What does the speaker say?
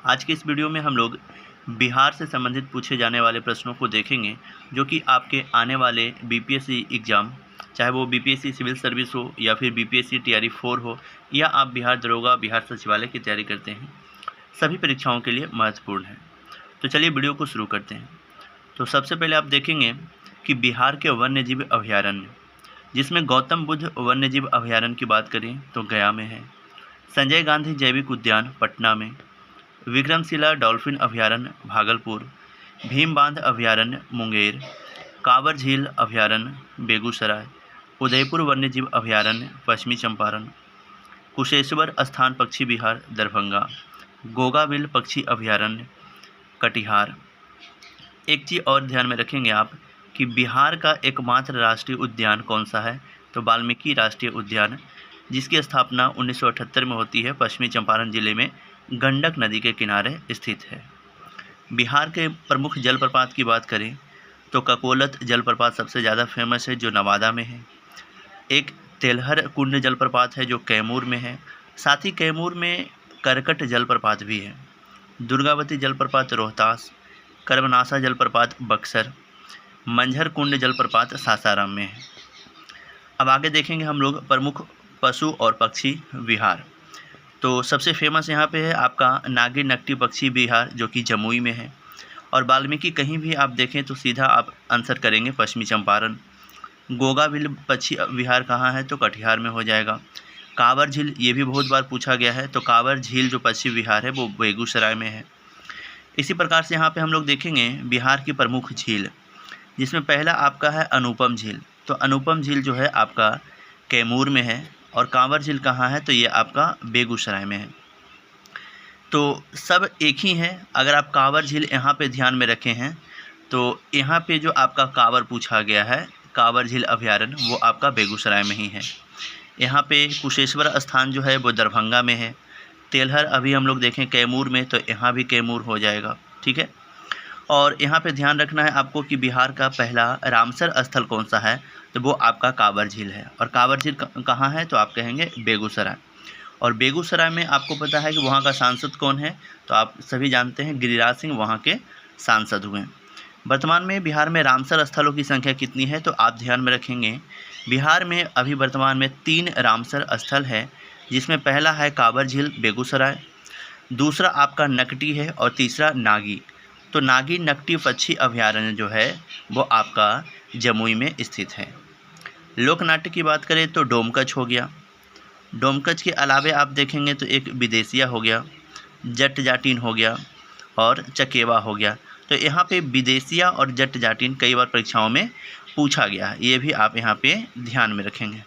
आज के इस वीडियो में हम लोग बिहार से संबंधित पूछे जाने वाले प्रश्नों को देखेंगे, जो कि आपके आने वाले बीपीएससी एग्ज़ाम, चाहे वो बीपीएससी सिविल सर्विस हो या फिर बीपीएससी टीआरई 4 हो या आप बिहार दरोगा, बिहार सचिवालय की तैयारी करते हैं, सभी परीक्षाओं के लिए महत्वपूर्ण है। तो चलिए वीडियो को शुरू करते हैं। तो सबसे पहले आप देखेंगे कि बिहार के वन्यजीव अभयारण्य, जिसमें गौतम बुद्ध वन्यजीव अभयारण्य की बात करें तो गया में है, संजय गांधी जैविक उद्यान पटना में, विक्रमशिला डॉल्फिन अभयारण्य भागलपुर, भीम बांध अभयारण्य मुंगेर, कांवर झील अभयारण्य बेगूसराय, उदयपुर वन्यजीव अभयारण्य पश्चिमी चंपारण, कुशेश्वर स्थान पक्षी विहार दरभंगा, गोगाबिल पक्षी अभयारण्य कटिहार। एक चीज़ और ध्यान में रखेंगे आप कि बिहार का एकमात्र राष्ट्रीय उद्यान कौन सा है, तो वाल्मीकि राष्ट्रीय उद्यान, जिसकी स्थापना 1978 में होती है, पश्चिमी चंपारण जिले में गंडक नदी के किनारे स्थित है। बिहार के प्रमुख जलप्रपात की बात करें तो ककोलत जलप्रपात सबसे ज़्यादा फेमस है, जो नवादा में है। एक तेलहर कुंड जलप्रपात है जो कैमूर में है। साथ ही कैमूर में करकट जलप्रपात भी है। दुर्गावती जलप्रपात रोहतास, कर्मनासा जलप्रपात बक्सर, मंझर कुंड जलप्रपात सासाराम में है। अब आगे देखेंगे हम लोग प्रमुख पशु और पक्षी विहार। तो सबसे फेमस यहाँ पे है आपका नागिन नकटी पक्षी विहार, जो कि जमुई में है। और वाल्मीकि कहीं भी आप देखें तो सीधा आप आंसर करेंगे पश्चिमी चंपारण। गोगाबिल पक्षी विहार कहाँ है, तो कटिहार में हो जाएगा। कांवर झील, ये भी बहुत बार पूछा गया है, तो कांवर झील जो पक्षी विहार है वो बेगूसराय में है। इसी प्रकार से यहाँ पे हम लोग देखेंगे बिहार की प्रमुख झील, जिसमें पहला आपका है अनुपम झील। तो अनुपम झील जो है आपका कैमूर में है। और कांवर झील कहाँ है, तो ये आपका बेगूसराय में है। तो सब एक ही है। अगर आप कांवर झील यहाँ पे ध्यान में रखे हैं तो यहाँ पे जो आपका कांवर पूछा गया है, कांवर झील अभयारण्य, वो आपका बेगूसराय में ही है। यहाँ पे कुशेश्वर स्थान जो है वो दरभंगा में है। तेलहर अभी हम लोग देखें कैमूर में, तो यहाँ भी कैमूर हो जाएगा, ठीक है। और यहाँ पे ध्यान रखना है आपको कि बिहार का पहला रामसर स्थल कौन सा है, तो वो आपका कांवर झील है। और कांवर झील कहाँ है, तो आप कहेंगे बेगूसराय। और बेगूसराय में आपको पता है कि वहाँ का सांसद कौन है, तो आप सभी जानते हैं गिरिराज सिंह वहाँ के सांसद हुए। वर्तमान में बिहार में रामसर स्थलों की संख्या कितनी है, तो आप ध्यान में रखेंगे बिहार में अभी वर्तमान में 3 रामसर स्थल है, जिसमें पहला है कांवर झील बेगूसराय, दूसरा आपका नकटी है और तीसरा नागी। तो नागी नकटी पक्षी अभयारण्य जो है वो आपका जमुई में स्थित है। लोक नाट्य की बात करें तो डोमकच हो गया। डोमकच के अलावे आप देखेंगे तो एक विदेशिया हो गया, जट जाटिन हो गया और चकेवा हो गया। तो यहाँ पे विदेशिया और जट जाटिन कई बार परीक्षाओं में पूछा गया है, ये भी आप यहाँ पे ध्यान में रखेंगे।